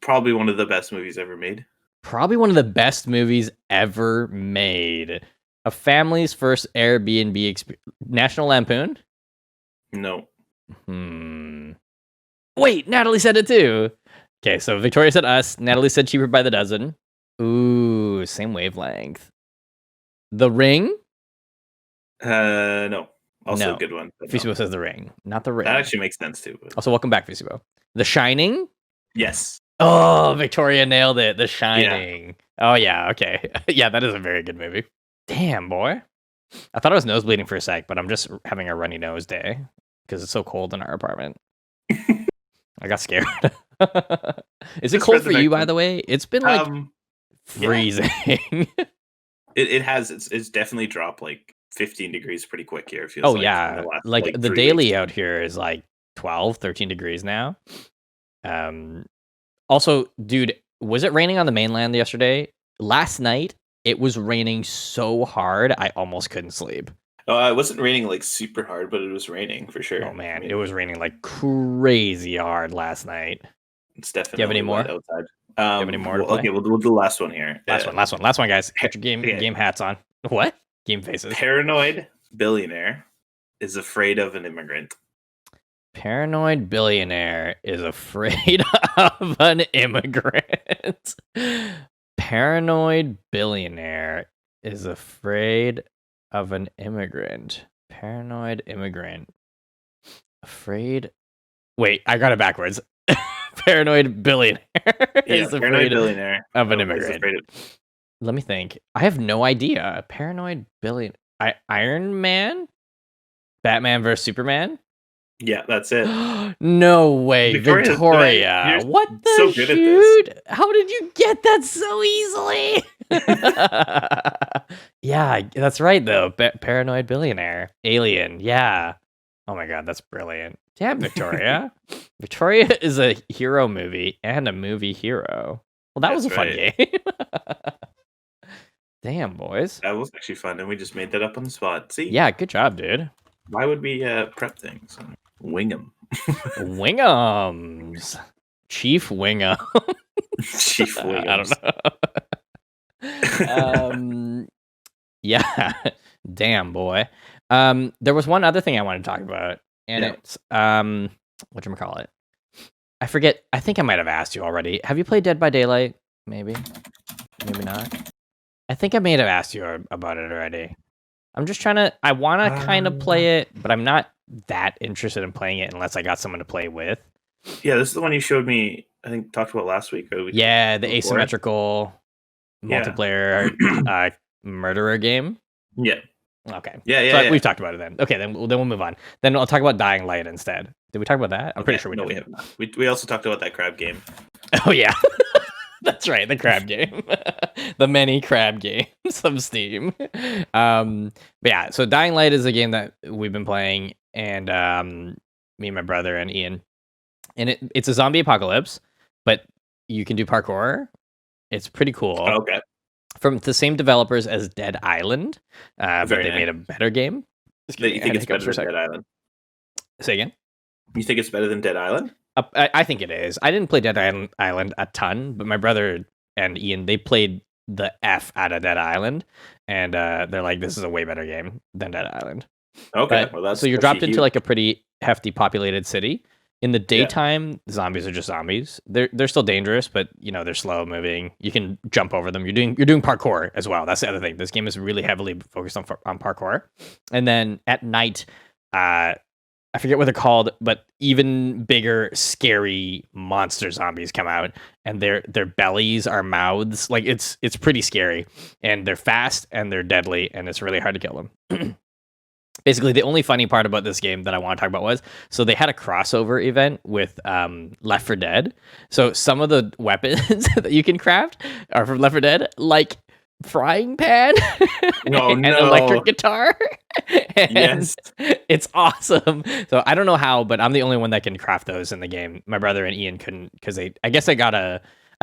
Probably one of the best movies ever made. Probably one of the best movies ever made. A family's first Airbnb experience. National Lampoon? No. Wait, Natalie said it too. Okay, so Victoria said Us. Natalie said Cheaper by the Dozen. Ooh, same wavelength. The Ring? No. Also No. a good one. Fisibo says The Ring, not The Ring. That actually makes sense too. Also, welcome back, Fisibo. The Shining? Yes. Oh, Victoria nailed it. The Shining. Yeah. Oh, yeah, okay. Yeah, that is a very good movie. Damn, boy. I thought I was nosebleeding for a sec, but I'm just having a runny nose day because it's so cold in our apartment. I got scared. Is it cold for you, by the way? It's been like freezing. Yeah. It's definitely dropped like 15 degrees pretty quick here. It feels yeah. Like the daily weeks out here is like 12, 13 degrees now. Also, dude, was it raining on the mainland yesterday? Last night, it was raining so hard, I almost couldn't sleep. Oh, it wasn't raining like super hard, but it was raining for sure. Oh man, it was raining like crazy hard last night. It's definitely. Do you have any more? Outside. Do you have any more to play? Okay, we'll do the last one here. Last one, guys. Get your game hats on. What? Game faces. Paranoid billionaire is afraid of an immigrant. Paranoid billionaire is afraid of an immigrant. Paranoid billionaire is afraid of an immigrant. Paranoid immigrant. Afraid. Wait, I got it backwards. Paranoid billionaire is afraid billionaire of an immigrant. Let me think. I have no idea. Paranoid billionaire. Iron Man? Batman vs Superman? Yeah, that's it. No way, Victoria. What the so good shoot? At this. How did you get that so easily? Yeah, that's right, though. Paranoid billionaire. Alien, yeah. Oh my god, that's brilliant. Damn, Victoria. Victoria is a hero movie and a movie hero. Well, that was a fun game. Damn, boys. That was actually fun, and we just made that up on the spot. See? Yeah, good job, dude. Why would we prep things? Wing them. Wingums. Chief Wingham. Chief Wingham. I don't know. Yeah. Damn, boy. There was one other thing I wanted to talk about, and it's whatchamacallit. I forget. I think I might have asked you already. Have you played Dead by Daylight? Maybe not. I think I may have asked you about it already. I'm just trying to... I want to kind of play it, but I'm not that interested in playing it unless I got someone to play with. Yeah, this is the one you showed me, I think, talked about last week. Yeah, the asymmetrical multiplayer murderer game. Yeah. Okay. Yeah, We've talked about it then. Okay, then we'll move on. Then I'll talk about Dying Light instead. Did we talk about that? I'm pretty sure we did. We have not. We also talked about that crab game. Oh, yeah. That's right, the crab game. The many crab games of Steam. But yeah, so Dying Light is a game that we've been playing, and me and my brother and Ian. And it's a zombie apocalypse, but you can do parkour. It's pretty cool. Oh, okay. From the same developers as Dead Island, but they made a better game. You think it's better than Dead Island? Say again? You think it's better than Dead Island? I think it is. I didn't play Dead Island a ton, but my brother and Ian, they played the F out of Dead Island, and they're like, this is a way better game than Dead Island. Okay, so you're dropped into like a pretty hefty populated city. In the daytime, zombies are just zombies. They're still dangerous, but they're slow moving. You can jump over them. You're doing parkour as well. That's the other thing. This game is really heavily focused on parkour. And then at night, I forget what they're called, but even bigger, scary monster zombies come out, and their bellies are mouths. Like it's pretty scary, and they're fast and they're deadly, and it's really hard to kill them. Basically, the only funny part about this game that I want to talk about was, so they had a crossover event with Left 4 Dead. So some of the weapons that you can craft are from Left 4 Dead, like frying pan and electric guitar. Yes, it's awesome. So I don't know how, but I'm the only one that can craft those in the game. My brother and Ian couldn't, because I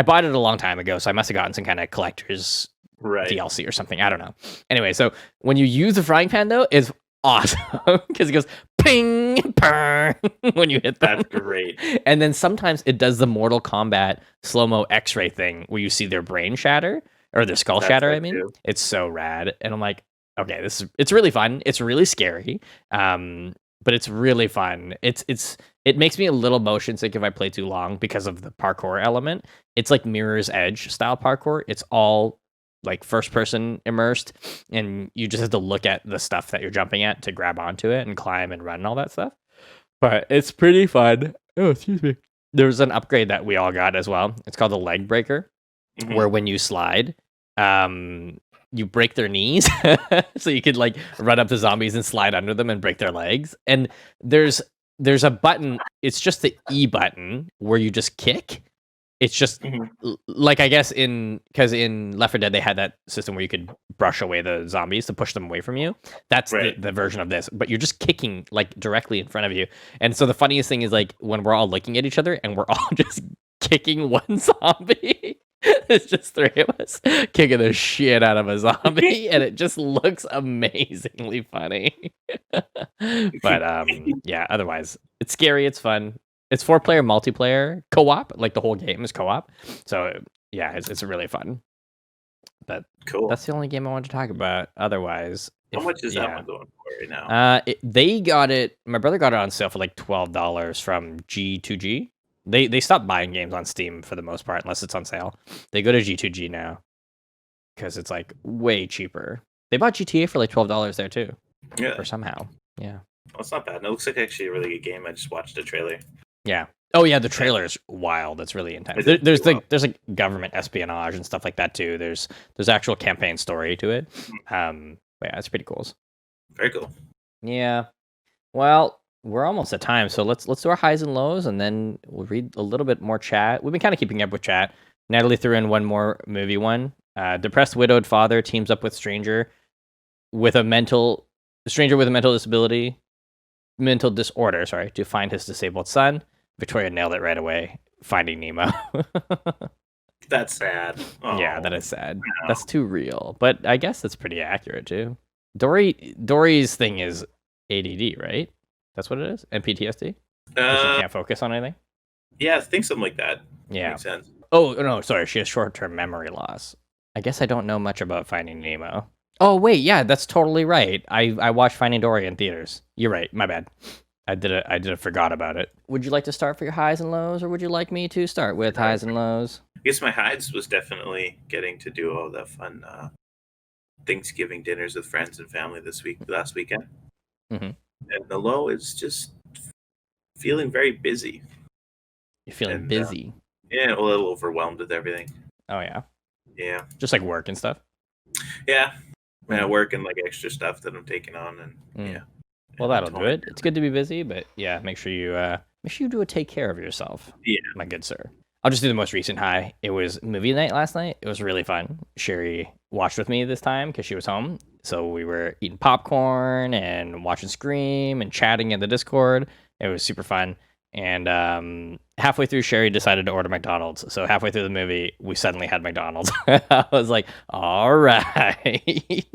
bought it a long time ago, so I must have gotten some kind of collector's DLC or something. I don't know. Anyway, so when you use the frying pan though, it's awesome because it goes ping, purr, when you hit them. That's great. And then sometimes it does the Mortal Kombat slow-mo X-ray thing where you see their brain shatter or their skull shatter. I mean, too. It's so rad. And I'm like, okay, it's really fun. It's really scary. But it's really fun. It makes me a little motion sick if I play too long because of the parkour element. It's like Mirror's Edge style parkour. It's all like first person immersed, and you just have to look at the stuff that you're jumping at to grab onto it and climb and run and all that stuff. But it's pretty fun. Oh, excuse me. There's an upgrade that we all got as well. It's called the leg breaker, where when you slide, you break their knees. So you could like run up to zombies and slide under them and break their legs. And there's a button, it's just the E button where you just kick. It's just like, I guess because in Left 4 Dead they had that system where you could brush away the zombies to push them away from you. That's the version of this, but you're just kicking like directly in front of you. And so the funniest thing is like when we're all looking at each other and we're all just kicking one zombie. It's just three of us kicking the shit out of a zombie, and it just looks amazingly funny. But yeah, otherwise it's scary, it's fun. It's 4-player multiplayer co-op, like the whole game is co-op. So yeah, it's really fun. But cool. That's the only game I wanted to talk about. Otherwise, how much is that one going for right now? They got it. My brother got it on sale for like $12 from G2G. They stopped buying games on Steam for the most part, unless it's on sale. They go to G2G now because it's like way cheaper. They bought GTA for like $12 there too. Yeah. Or somehow. Yeah. Well, it's not bad. It looks like actually a really good game. I just watched the trailer. Yeah. Oh yeah, the trailer is wild. It's really intense. There's like government espionage and stuff like that too. There's actual campaign story to it. But yeah, it's pretty cool. Very cool. Yeah. Well, we're almost at time, so let's do our highs and lows, and then we'll read a little bit more chat. We've been kind of keeping up with chat. Natalie threw in one more movie one. Depressed widowed father teams up with stranger with a mental mental disorder, to find his disabled son. Victoria nailed it right away. Finding Nemo. That's sad. Oh, yeah, that is sad. No. That's too real, but I guess that's pretty accurate too. Dory's thing is ADD, right? That's what it is? And PTSD? She can't focus on anything? Yeah, I think something like that. Yeah. Makes sense. Oh, no, sorry. She has short-term memory loss. I guess I don't know much about Finding Nemo. Oh, wait, yeah, that's totally right. I watched Finding Dory in theaters. You're right. My bad. I forgot about it. Would you like to start for your highs and lows, or would you like me to start with highs and lows? I guess my highs was definitely getting to do all the fun Thanksgiving dinners with friends and family last weekend. Mm-hmm. And the low is just feeling very busy. You're feeling busy? Yeah, a little overwhelmed with everything. Oh, yeah? Yeah. Just like work and stuff? Yeah. Work and like extra stuff that I'm taking on. And yeah. Well, that'll do it. It's good to be busy, but yeah, make sure you do take care of yourself. Yeah. My good sir. I'll just do the most recent high. It was movie night last night. It was really fun. Sherry watched with me this time because she was home. So we were eating popcorn and watching Scream and chatting in the Discord. It was super fun. And halfway through, Sherry decided to order McDonald's. So halfway through the movie, we suddenly had McDonald's. I was like, all right.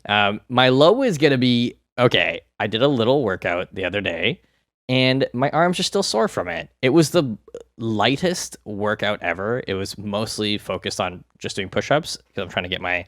My low is going to be, okay, I did a little workout the other day, and my arms are still sore from it. It was the lightest workout ever. It was mostly focused on just doing push-ups because I'm trying to get my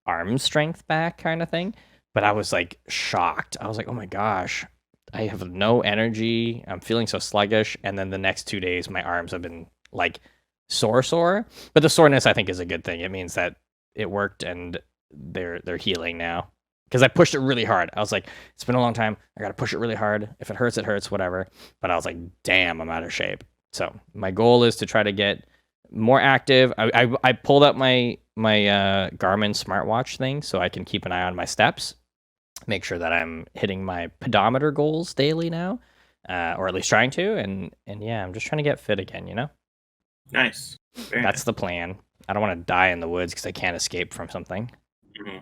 arm strength back kind of thing. But I was like shocked. I was like, oh my gosh, I have no energy. I'm feeling so sluggish. And then the next 2 days, my arms have been like sore. But the soreness, I think, is a good thing. It means that it worked and they're healing now. Because I pushed it really hard. I was like, it's been a long time. I got to push it really hard. If it hurts, whatever. But I was like, damn, I'm out of shape. So my goal is to try to get more active. I pulled up my Garmin smartwatch thing so I can keep an eye on my steps. Make sure that I'm hitting my pedometer goals daily now. Or at least trying to. And yeah, I'm just trying to get fit again, you know? Nice. That's the plan. I don't want to die in the woods because I can't escape from something. Mm-hmm.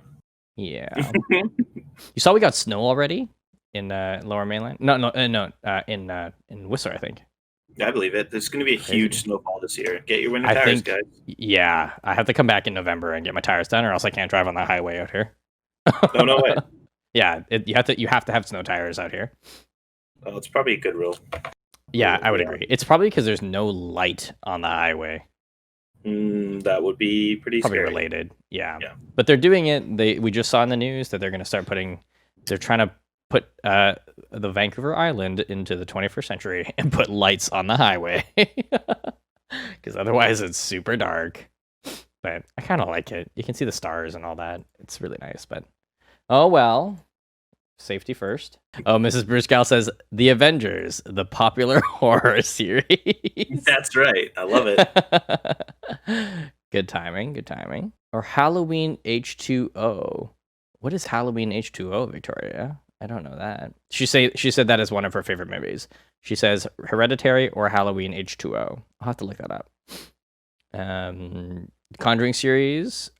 Yeah. You saw we got snow already in Lower Mainland? No, in Whistler, I think. I believe it. There's going to be a huge snowfall this year. Get your winter tires, guys. Yeah, I have to come back in November and get my tires done, or else I can't drive on the highway out here. Oh, no way. Yeah, you have to have snow tires out here. Well, it's probably a good rule. Yeah, I would agree. It's probably because there's no light on the highway. That would be pretty probably scary. Related. Yeah. But they're doing it. We just saw in the news that they're going to start they're trying to put the Vancouver Island into the 21st century and put lights on the highway. Because otherwise it's super dark. But I kind of like it. You can see the stars and all that. It's really nice. But oh well. Safety first. Oh, Mrs. Bruce Gal says The Avengers, the popular horror series. That's right. I love it. Good timing. Good timing. Or Halloween H2O. What is Halloween H2O, Victoria? I don't know that. She said that is one of her favorite movies. She says Hereditary or Halloween H2O. I'll have to look that up. Conjuring series.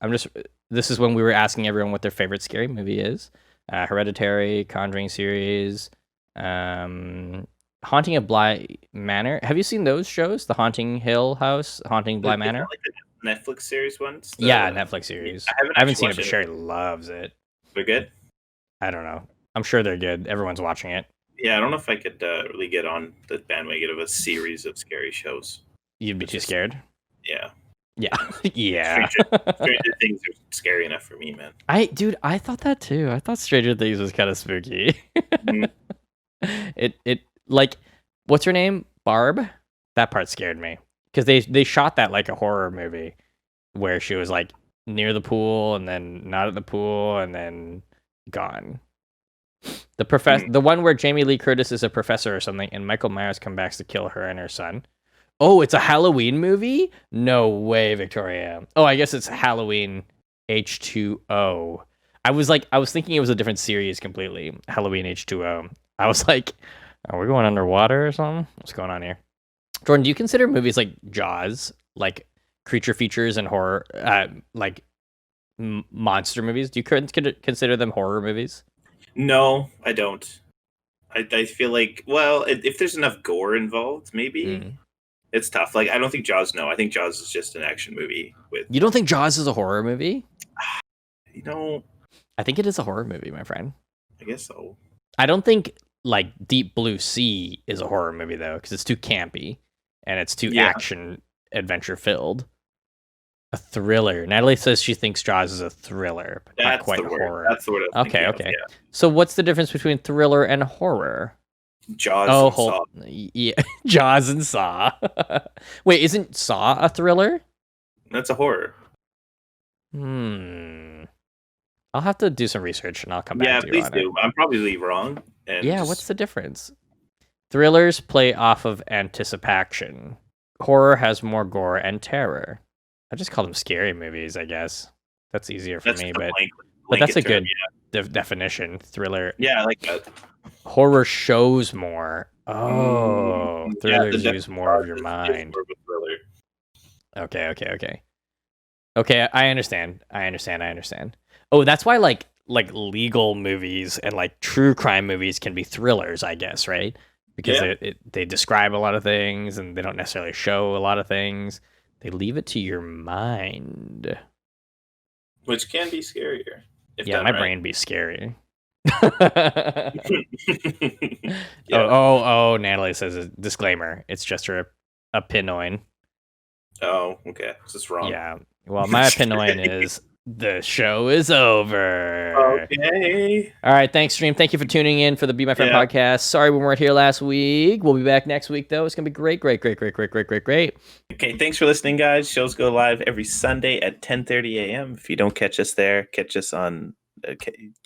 This is when we were asking everyone what their favorite scary movie is. Hereditary, Conjuring series, Haunting of Bly Manor. Have you seen those shows? The Haunting Hill House, Haunting Bly Manor? Like the Netflix series ones? Yeah, Netflix series. I haven't seen it, but Sherry loves it. They're good? I don't know. I'm sure they're good. Everyone's watching it. Yeah, I don't know if I could really get on the bandwagon of a series of scary shows. You'd be too scared? Yeah. Yeah. Yeah. Stranger Things are scary enough for me, man. I thought that too. I thought Stranger Things was kind of spooky. It like, what's her name? Barb? That part scared me. Because they shot that like a horror movie where she was like near the pool and then not at the pool and then gone. The one where Jamie Lee Curtis is a professor or something and Michael Myers comes back to kill her and her son. Oh, it's a Halloween movie? No way, Victoria. Oh, I guess it's Halloween H2O. I was thinking it was a different series completely. Halloween H2O. I was like, are we going underwater or something? What's going on here? Jordan, do you consider movies like Jaws, like creature features and horror, like monster movies? Do you consider them horror movies? No, I don't. I feel like, well, if there's enough gore involved, maybe. It's tough. Like, I don't think Jaws. No, I think Jaws is just an action movie. You don't think Jaws is a horror movie? I think it is a horror movie, my friend. I guess so. I don't think like Deep Blue Sea is a horror movie though, because it's too campy and it's too action adventure filled. A thriller. Natalie says she thinks Jaws is a thriller, but not quite horror. That's the word. Okay. Yeah. So what's the difference between thriller and horror? Jaws and Saw. Yeah, Jaws and Saw. Wait, isn't Saw a thriller? That's a horror. I'll have to do some research and I'll come back to you on it. Yeah, please do. I'm probably wrong. What's the difference? Thrillers play off of anticipation. Horror has more gore and terror. I just call them scary movies, I guess. That's easier for me, but that's a good definition. Thriller. Yeah, I like that. Horror shows more. Oh, thrillers use more of your mind. Okay. Okay, I understand. Oh, that's why like legal movies and like true crime movies can be thrillers, I guess, right? Because they describe a lot of things and they don't necessarily show a lot of things. They leave it to your mind, which can be scarier. My brain be scary. Oh, Natalie says a disclaimer. It's just her opinion. Oh, okay. Is this wrong? Yeah. Well, my opinion is the show is over. Okay. All right. Thanks, stream. Thank you for tuning in for the Be My Friend podcast. Sorry we weren't here last week. We'll be back next week, though. It's going to be great. Okay. Thanks for listening, guys. Shows go live every Sunday at 10:30 a.m. If you don't catch us there, catch us on...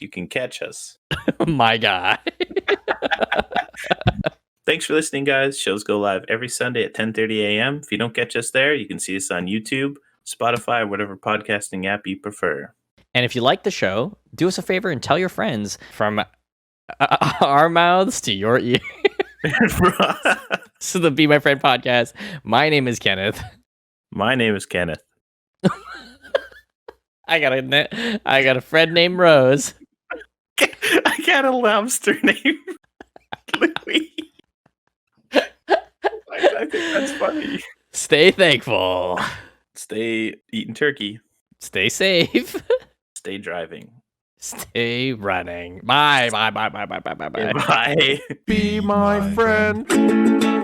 you can catch us. My guy. Thanks for listening, guys. Shows go live every Sunday at 10:30 a.m. If you don't catch us there, you can see us on YouTube, Spotify, or whatever podcasting app you prefer. And if you like the show, do us a favor and tell your friends. From our mouths to your ears. So the Be My Friend podcast. My name is Kenneth. My name is Kenneth. I got a friend named Rose. I got a lobster named Louis. I think that's funny. Stay thankful. Stay eating turkey. Stay safe. Stay driving. Stay running. Bye. Bye. Bye. Bye. Bye. Bye. Bye. Bye. Bye. Be my friend.